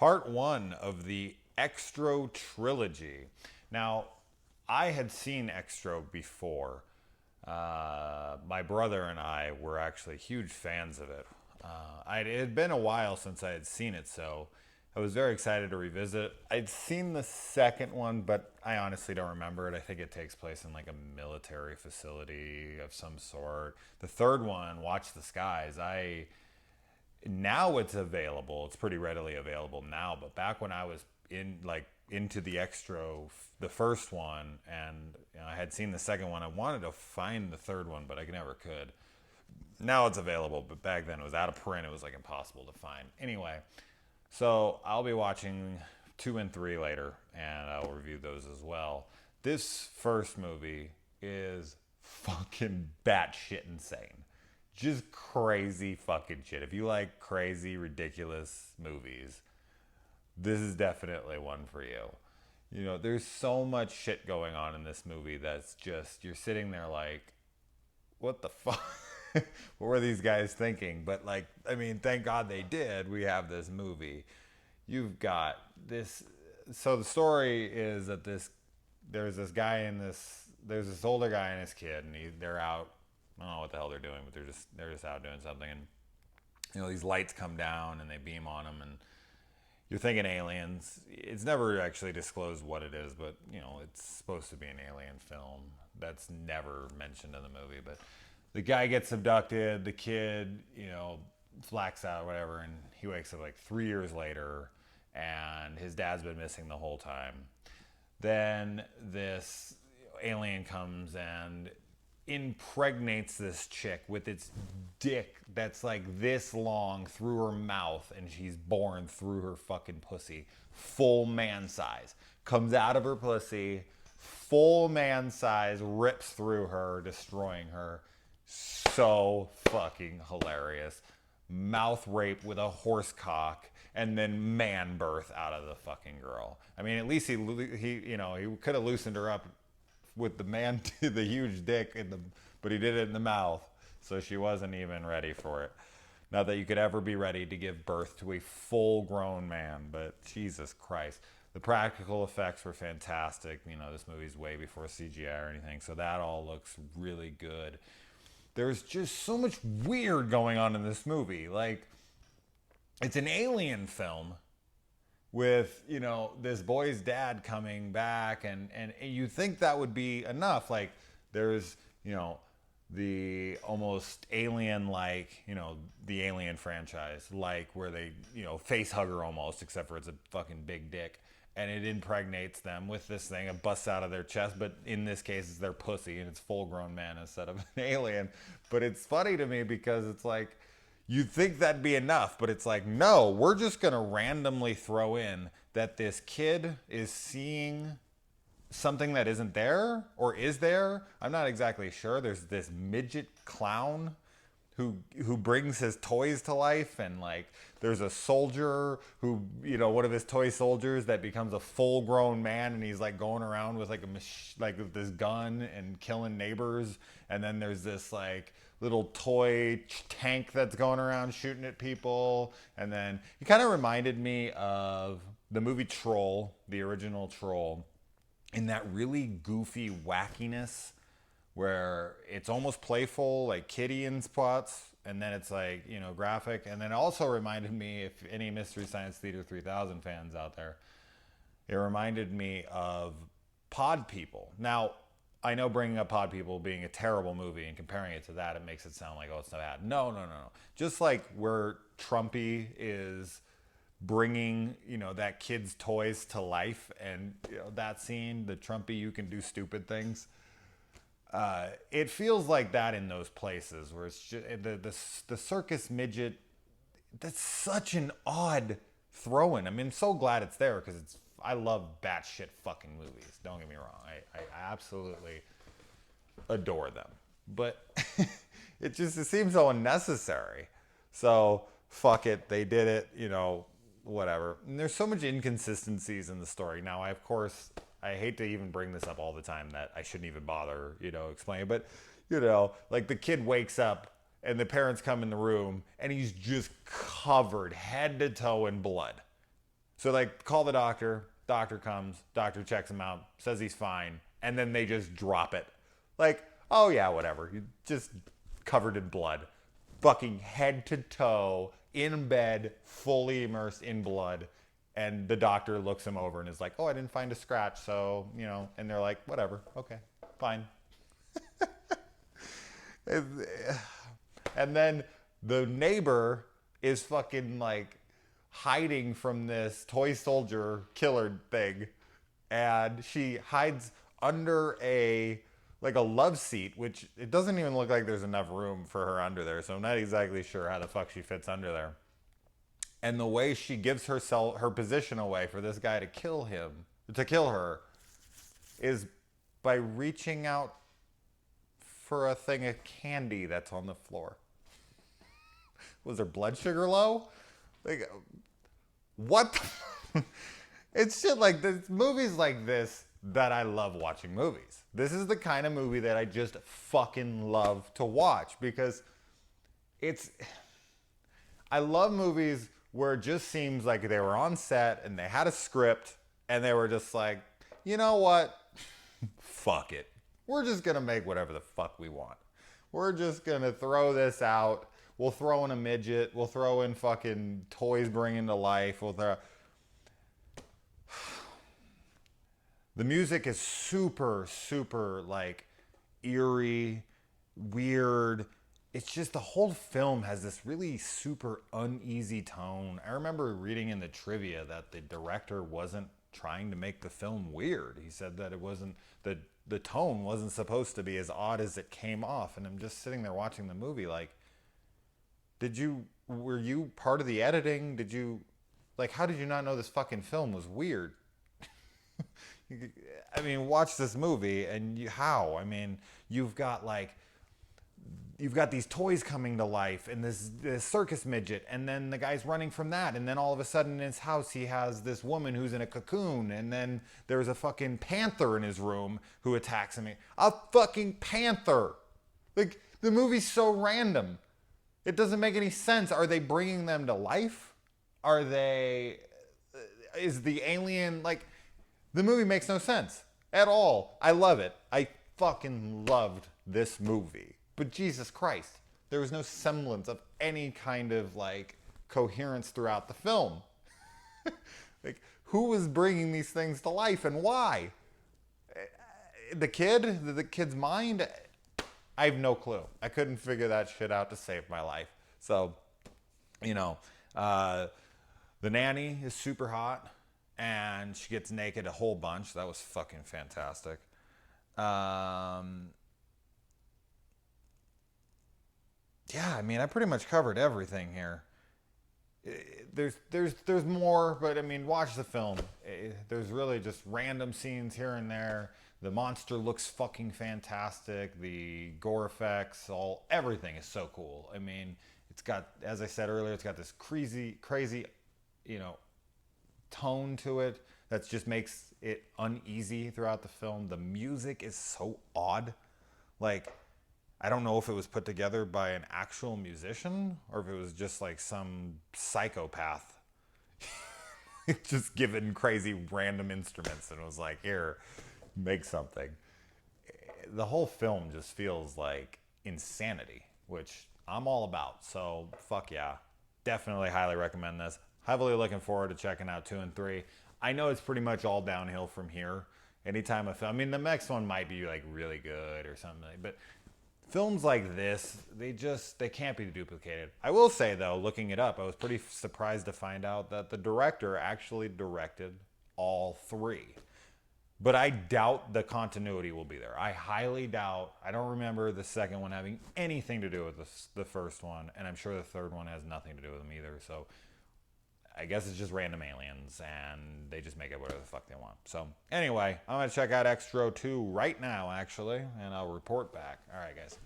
part one of the Xtro trilogy. Now, I had seen Xtro before. My brother and I were actually huge fans of it. It had been a while since I had seen it, so I was very excited to revisit. I'd seen the second one, but I honestly don't remember it. I think it takes place in like a military facility of some sort. The third one, Watch the Skies, I now it's available. It's pretty readily available now, but back when I was into the Xtro, the first one, and I had seen the second one, I wanted to find the third one, but I never could. Now it's available, but back then it was out of print. It was like impossible to find. Anyway, so I'll be watching 2 and 3 later, and I'll review those as well. This first movie is fucking batshit insane. Just crazy fucking shit. If you like crazy, ridiculous movies, this is definitely one for you. There's so much shit going on in this movie that's just, you're sitting there like, what the fuck? What were these guys thinking? But thank God they did. We have this movie. You've got this. So the story is that there's this older guy and his kid, and they're out. I don't know what the hell they're doing, but they're just out doing something, and these lights come down and they beam on them, and you're thinking aliens. It's never actually disclosed what it is, but it's supposed to be an alien film. That's never mentioned in the movie, but the guy gets abducted, the kid, flacks out or whatever, and he wakes up like 3 years later, and his dad's been missing the whole time. Then this alien comes and impregnates this chick with its dick that's like this long through her mouth, and she's born through her fucking pussy. Full man size. Comes out of her pussy, full man size, rips through her, destroying her. So fucking hilarious. Mouth rape with a horse cock, and then man birth out of the fucking girl. I mean, at least he could have loosened her up with the huge dick but he did it in the mouth, so she wasn't even ready for it. Not that you could ever be ready to give birth to a full-grown man, but Jesus Christ. The practical effects were fantastic. This movie's way before CGI or anything, so that all looks really good. There's just so much weird going on in this movie. It's an alien film with, this boy's dad coming back, and you think that would be enough. There's, the almost alien, the Alien franchise, where they, face hugger almost, except for it's a fucking big dick. And it impregnates them with this thing. It busts out of their chest, but in this case, it's their pussy, and it's full-grown man instead of an alien. But it's funny to me because it's like, you'd think that'd be enough, but it's like, no, we're just going to randomly throw in that this kid is seeing something that isn't there, or is there. I'm not exactly sure. There's this midget clown who brings his toys to life, and there's a soldier who, one of his toy soldiers that becomes a full-grown man, and he's going around with with this gun and killing neighbors. And then there's this little toy tank that's going around shooting at people. And then he kind of reminded me of the movie Troll, the original Troll, in that really goofy wackiness where it's almost playful, like kiddie in spots, and then it's graphic. And then it also reminded me, if any Mystery Science Theater 3000 fans out there, it reminded me of Pod People. Now, I know bringing up Pod People being a terrible movie and comparing it to that, it makes it sound like, oh, it's not bad. No. Just like where Trumpy is bringing, that kid's toys to life, and that scene, the Trumpy, you can do stupid things. It feels like that in those places where it's just the circus midget. That's such an odd throw-in. I mean, I'm so glad it's there because I love batshit fucking movies. Don't get me wrong. I absolutely adore them, but it seems so unnecessary. So fuck it, they did it. Whatever. And there's so much inconsistencies in the story. Now, I hate to even bring this up all the time that I shouldn't even bother, explaining. But, the kid wakes up and the parents come in the room and he's just covered head to toe in blood. So like call the doctor. Doctor comes. Doctor checks him out. Says he's fine. And then they just drop it. Like, oh yeah, whatever. You just covered in blood. Fucking head to toe, in bed, fully immersed in blood. And the doctor looks him over and is like, oh, I didn't find a scratch. So, you know, and they're like, whatever. Okay, fine. And then the neighbor is fucking like hiding from this toy soldier killer thing. And she hides under a love seat, which it doesn't even look like there's enough room for her under there. So I'm not exactly sure how the fuck she fits under there. And the way she gives her position away for this guy to kill her, is by reaching out for a thing of candy that's on the floor. Was her blood sugar low? Like, what? It's shit like this. Movies like this that I love watching movies. This is the kind of movie that I just fucking love to watch because I love movies where it just seems like they were on set and they had a script and they were just like, you know what? Fuck it. We're just going to make whatever the fuck we want. We're just going to throw this out. We'll throw in a midget. We'll throw in fucking toys bringing to life. The music is super, super like eerie, weird. It's just the whole film has this really super uneasy tone. I remember reading in the trivia that the director wasn't trying to make the film weird. He said that it wasn't, the tone wasn't supposed to be as odd as it came off. And I'm just sitting there watching the movie like, were you part of the editing? How did you not know this fucking film was weird? I mean, watch this movie and how? I mean, you've got these toys coming to life and this circus midget, and then the guy's running from that, and then all of a sudden in his house he has this woman who's in a cocoon, and then there's a fucking panther in his room who attacks him. A fucking panther! Like, the movie's so random. It doesn't make any sense. Are they bringing them to life? Is the alien, like, the movie makes no sense at all. I love it. I fucking loved this movie. But Jesus Christ, there was no semblance of any kind of like coherence throughout the film. Like, who was bringing these things to life and why? The kid's mind? I have no clue. I couldn't figure that shit out to save my life. So, you know, the nanny is super hot. And she gets naked a whole bunch. That was fucking fantastic. Yeah, I mean, I pretty much covered everything here. There's more, but I mean, watch the film. There's really just random scenes here and there. The monster looks fucking fantastic. The gore effects, everything is so cool. I mean, it's got, as I said earlier, it's got this crazy, you know, tone to it that just makes it uneasy throughout the film. The music is so odd. Like, I don't know if it was put together by an actual musician or if it was just like some psychopath just given crazy random instruments and was like, here, make something. The whole film just feels like insanity, which I'm all about. So fuck yeah, definitely highly recommend this. Heavily looking forward to checking out 2 and 3. I know it's pretty much all downhill from here. Anytime a film, I mean, the next one might be like really good or something, but films like this, they can't be duplicated. I will say though, looking it up, I was pretty surprised to find out that the director actually directed all 3. But I doubt the continuity will be there. I highly doubt. I don't remember the second one having anything to do with the first one, and I'm sure the third one has nothing to do with them either. So I guess it's just random aliens, and they just make it whatever the fuck they want. So anyway, I'm going to check out Xtro 2 right now, actually, and I'll report back. All right, guys.